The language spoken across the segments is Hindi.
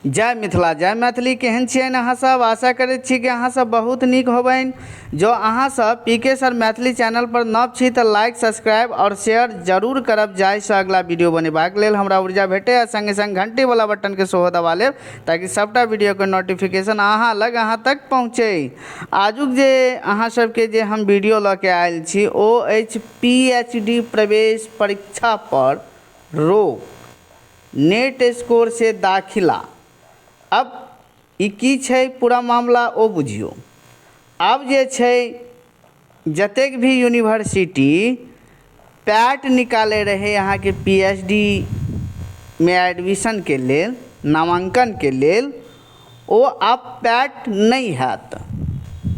जय मिथिला जय मैथिली। केहन छियनि अहाँ सब? आशा करैत छी कि अहाँ सब बहुत नीक होबनि। जो अहाँ सब पीके सर मैथिली चैनल पर नव छी तऽ लाइक सब्सक्राइब और शेयर जरूर करब, जाहिसँ अगला वीडियो बनेबाक लेल हमरा ऊर्जा भेटै आ संगे संग घंटी वाला बटन के सेहो दबा लेब ताकि सबटा वीडियो के नोटिफिकेशन अहाँ तक पहुँचे। आजुक जे अहाँ सबके जे हम वीडियो लऽ के आयल छी ओ अछि PhD प्रवेश परीक्षा पर रोक, नेट स्कोर से दाखिला। अब ई की छै पूरा मामला ओ बुझियो। अब जे छै जतेक भी यूनिवर्सिटी पैट निकाले रहे अहाँ के PhD में एडमिशन के लेल, नामांकन के लेल, ओ आब पैट नहीं हैत।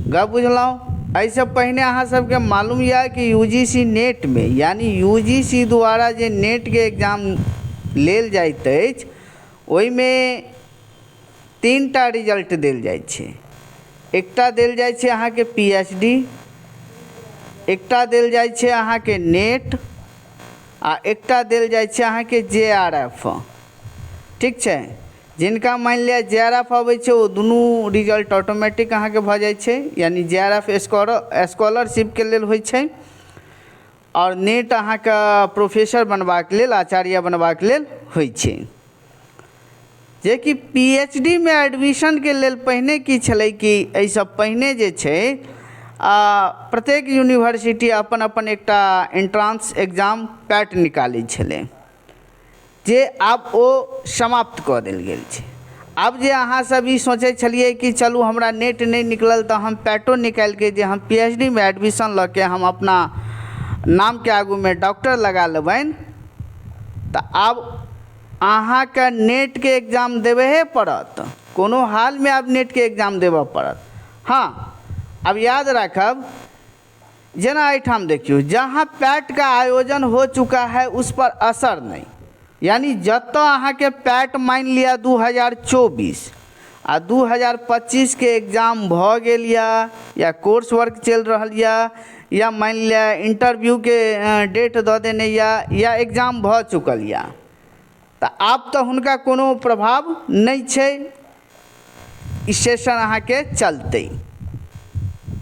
गप बुझलहुँ? एहिसँ पहिने अहाँ सबके मालूम यऽ कि UGC नेट में यानी UGC द्वारा जे नेट के एग्जाम लेल जाइत अछि ओहिमे 3टा रिजल्ट देल जाइ छै। एकटा देल जाइ छै अहाँके PhD, एकटा देल जाइ छै अहाँके नेट आ एकटा देल जाइ छै अहाँके JRF। ठीक छै? जिनका मानि लिअ JRF अबै छै ओ दुनू रिजल्ट ऑटोमेटिक अहाँके भऽ जाइ छै, यानी JRF स्कॉलरशिप के लेल होइ छै और नेट अहाँके प्रोफेसर बनबाक लेल, आचार्य बनबाक लेल होइ छै। जे कि PhD में एडमिशन के लेल पहिने की छलै कि एहिसँ पहिने जे छै प्रत्येक यूनिवर्सिटी अपन अपन एकटा एंट्रांस एग्जाम पैट निकालै छलै, जे आब ओ समाप्त कऽ देल गेल छै। आब जे अहाँ सब ई सोचै छलिए कि चलू हमरा नेट नहीं निकलल तऽ हम पैटो निकालि के जे हम PhD में एडमिशन लऽ के हम अपना नाम के आगू में डॉक्टर लगा लेबनि, तऽ आब अहाँके नेट के एग्जाम देबहे पड़त। कोनो हाल में आब नेट के एग्जाम देबऽ पड़त। हाँ, अब याद रखब, जेना एहिठाम देखियो जहाँ पैट का आयोजन हो चुका है उस पर असर नहीं, यानी जतऽ अहाँके पैट मान लिया 2024 आ 2025 के एग्जाम भऽ गेल या कोर्स वर्क चल रहल या मान लिया इंटरव्यू के डेट दऽ देने या एग्जाम भऽ चुकल या, तऽ आब तऽ हुनका कोनो प्रभाव नहीं छै। ई सेशन अहाँके चलते,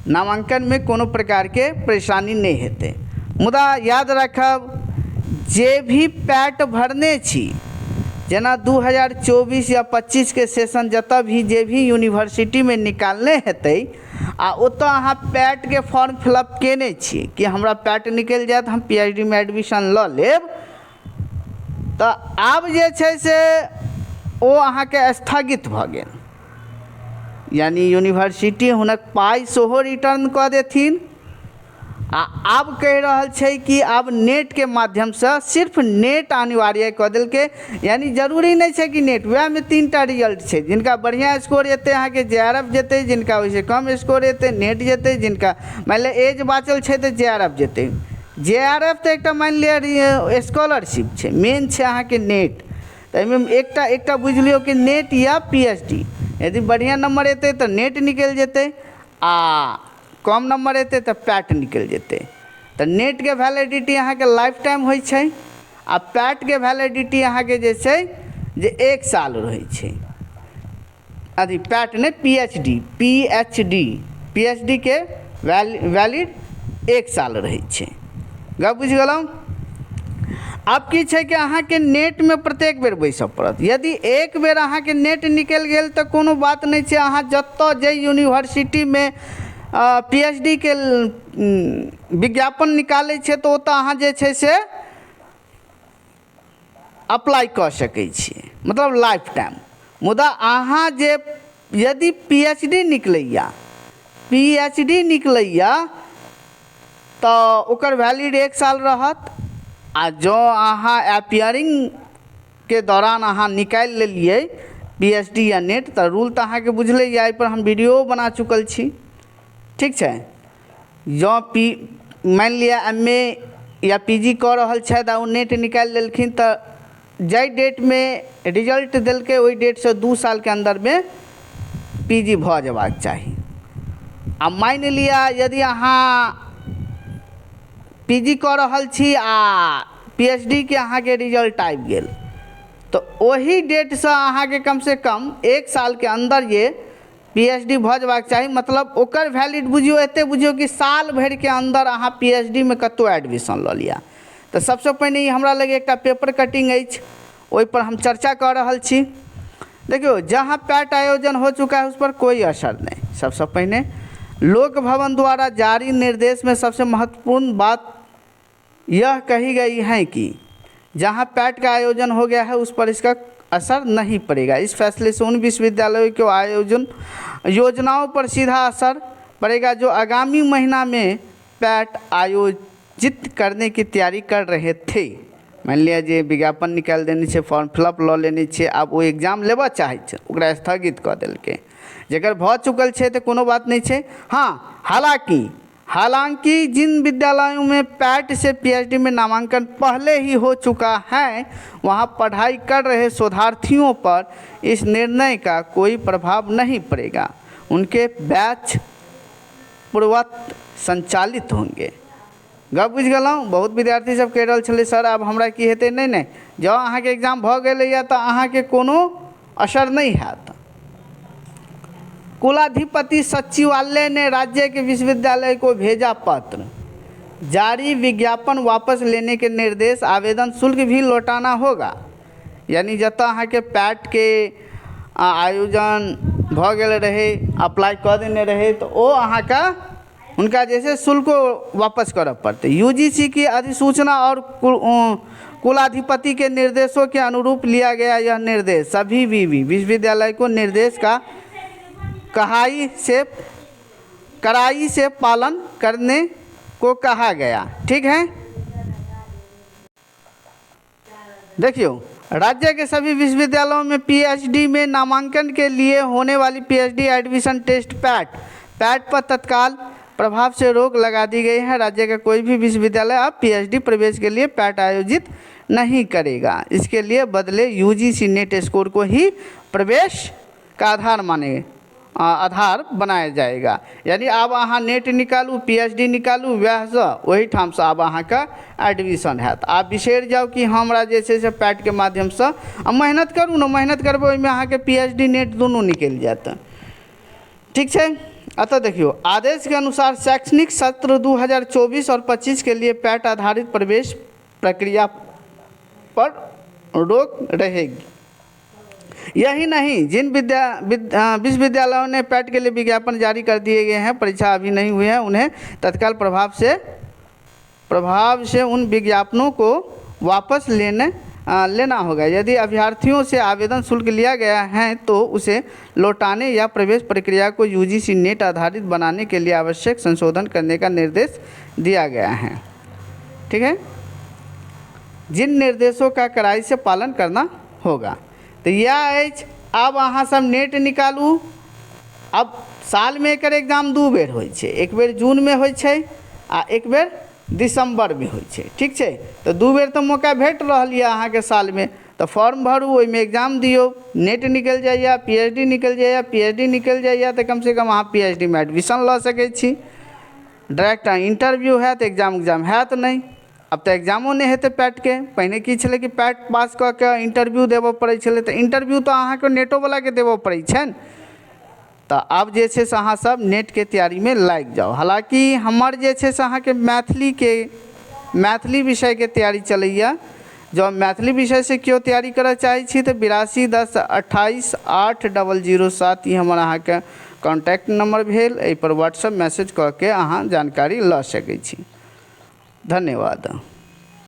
नामांकन में कोनो प्रकार के परेशानी नहीं हेतै। मुदा याद रखब, जे भी पैट भरने छी, जेना 2024 या 25 के सेशन जतऽ भी जे भी यूनिवर्सिटी में निकालने हेतै आ ओतऽ अहाँ पैट के फॉर्म फिलअप केने छी कि हमरा पैट निकलि जायत हम PhD में एडमिशन लऽ लेब, तऽ आब जे छै से ओ अहाँके स्थगित भऽ गेल, यानी यूनिवर्सिटी हुनक पाइ सेहो रिटर्न कऽ देथिन आ आब कहि रहल छै कि आब नेट के माध्यम से सिर्फ नेट अनिवार्य कऽ देलकै। यानी जरूरी नहीं छै कि नेट, वएह में 3टा रिजल्ट छै। जिनका बढ़िया स्कोर एतै अहाँके JRF जेतै, जिनका ओहिसे कम स्कोर एतै नेट जेतै, जिनका मान लिअ एज बाँचल छै तऽ JRF जेतै। JRF तऽ एकटा मान लिअ स्कॉलरशिप छै, मेन छै अहाँके नेट। तऽ एहिमे एकटा बुझि लियौ कि नेट या PhD, यदि बढ़िया नंबर एतै तऽ नेट निकलि जेतै आ कम नंबर एतै तऽ पैट निकलि जेतै। तऽ नेट के वैलिडिटी अहाँके लाइफ टाइम होइ छै आ पैट के वैलिडिटी अहाँके जे छै जे 1 साल रहै छै। अथी पैट नहीं, PhD के वैलिड 1 साल रहै छै। गप बुझि गेलहुँ? आब की छै कि अहाँके नेट में प्रत्येक बेर बैसऽ पड़त। यदि एक बेर अहाँके नेट निकलि गेल तऽ कोनो बात नहीं छै, अहाँ जतऽ जे यूनिवर्सिटी में PhD के विज्ञापन निकालै छै तऽ ओतऽ अहाँ जे छै से अप्लाई कऽ सकै छियै, मतलब लाइफ टाइम। मुदा अहाँ जे यदि PhD निकलैया तऽ ओकर वैलिड 1 साल रहत आ जो अहाँ अपियरिंग के दौरान अहाँ निकालि लेलिए PhD या नेट तऽ रूल तऽ अहाँके बुझले यऽ, एहि पर हम वीडियो बना चुकल छी। ठीक छै? जो मान लिअ MA या PG कऽ रहल छथि आ ओ नेट निकालि लेलखिन तऽ जाहि डेट में रिजल्ट देलकै ओहि डेट से 2 साल के अंदर में PG भऽ जेबाक चाही। आ मान लिअ यदि अहाँ PG कऽ रहल छी आ PhD के अहाँके रिजल्ट आबि गेल तो वही डेट से अहाँ के कम से कम 1 साल के अंदर ये PhD भऽ जबाक चाही। मतलब ओकर वैलिड बुझियो, एते बुझियो कि साल भर के अंदर अहाँ PhD में कतौ एडमिशन लऽ लिया। तो सबसे पहिने हमरा लगे एक पेपर कटिंग अछि, ओहि पर हम चर्चा कर रहल छी। देखियो, जहाँ पैट आयोजन हो चुका है उस पर कोई असर नहीं। सबसे पहले लोक भवन द्वारा जारी निर्देश में सबसे महत्वपूर्ण बात यह कही गई है कि जहाँ पैट का आयोजन हो गया है उस पर इसका असर नहीं पड़ेगा। इस फैसले से उन विश्वविद्यालयों के आयोजन योजनाओं पर सीधा असर पड़ेगा जो आगामी महीना में पैट आयोजित करने की तैयारी कर रहे थे। मान लिया जे विज्ञापन निकाल देने छे, फॉर्म फिलअप लऽ लेने छे, आब वो एग्जाम लेबऽ चाहे छे, ओकरा स्थगित कऽ देलकै। जकर भऽ चुकल छे तो कोनो बात नहीं छे। हाँ, हालांकि जिन विद्यालयों में पैट से PhD में नामांकन पहले ही हो चुका है, वहाँ पढ़ाई कर रहे शोधार्थियों पर इस निर्णय का कोई प्रभाव नहीं पड़ेगा। उनके बैच पूर्ववत संचालित होंगे। गप बुझ गलहुँ। बहुत विद्यार्थी सब कह रहल छलै सर आब हमरा की हेतै। नहीं, जँ अहाँके एग्जाम भऽ गेलैए तऽ अहाँके कोनो असर नहीं हैत। कुलाधिपति सचिवालय ने राज्य के विश्वविद्यालय को भेजा पत्र, जारी विज्ञापन वापस लेने के निर्देश, आवेदन शुल्क भी लौटाना होगा। यानी जतऽ अहाँके पैट के आयोजन भऽ गेल रहे, अप्लाई कऽ देने रहे, तो वो अहाँका उनका जैसे शुल्क को वापस करब पड़ते। UGC की अधिसूचना और कुलाधिपति के निर्देशों के अनुरूप लिया गया यह निर्देश सभी विश्वविद्यालय को निर्देश का कड़ाई से पालन करने को कहा गया। ठीक है। देखियो, राज्य के सभी विश्वविद्यालयों में PhD में नामांकन के लिए होने वाली PhD एडमिशन टेस्ट पैट पर तत्काल प्रभाव से रोक लगा दी गई है। राज्य का कोई भी विश्वविद्यालय अब PhD प्रवेश के लिए पैट आयोजित नहीं करेगा। इसके लिए बदले UGC नेट स्कोर को ही प्रवेश का आधार बनाया जाएगा। यानी अब अहाँ नेट निकालू, PhD निकालू, वही ठाम से अब अहाँ का एडमिशन हैत। आप बिसरि जाओ कि हमरा जे छै से पैट के माध्यम से मेहनत करू ना, मेहनत करबै ओहिमे अहाँ के PhD नेट दोनों निकल जात। ठीक है। अतः देखियो, आदेश के अनुसार शैक्षणिक सत्र 2024 और 25 के लिए पैट आधारित प्रवेश प्रक्रिया पर रोक रहेगी। यही नहीं, जिन विश्वविद्यालयों ने पैट के लिए विज्ञापन जारी कर दिए गए हैं, परीक्षा अभी नहीं हुई है, उन्हें तत्काल प्रभाव से उन विज्ञापनों को वापस लेना होगा। यदि अभ्यर्थियों से आवेदन शुल्क लिया गया है तो उसे लौटाने या प्रवेश प्रक्रिया को UGC नेट आधारित बनाने के लिए आवश्यक संशोधन करने का निर्देश दिया गया है। ठीक है। जिन निर्देशों का कड़ाई से पालन करना होगा। तो यह अब अहाँ सब नेट निकालू। अब साल में एकर एग्जाम 2 बेर होइ छै, एक बेर जून में होइ छै आ एक बेर दिसंबर में होइ छै। ठीक छै। तो 2 बेर तो मौका भेट रहल यऽ अहाँ के साल में, तो फॉर्म भरू, ओहिमे एग्जाम दियो, नेट निकल जाइए, PhD निकल जाइए, PhD निकल जाइए तो कम से कम अहाँ PhD में एडमिशन लऽ सकै छी। डायरेक्ट इंटरव्यू हैत, एग्जाम हैत नहीं। अब तो एग्जामो नहीं हेतै पैट के। पहले की छलै कि पैट पास कऽ के इंटरव्यू देबऽ पड़ै छलै, तो इंटरव्यू तो अहाँ के नेटो वाला के देबऽ पड़ै छै। तो अब जे छै से अहाँ सब नेट के तैयारी में लागि जाओ। हालांकि हमर जे छै से अहाँ के मैथिली विषय के तैयारी चलैया। जो मैथिली विषय से क्यों तैयारी करऽ चाहै छी तो 82 10 28 8 007 ई हमर अहाँ के कॉन्टैक्ट नंबर भेल। एहि पर व्हाट्सएप मैसेज कऽ के अहाँ जानकारी लऽ सकै छी। धन्यवाद।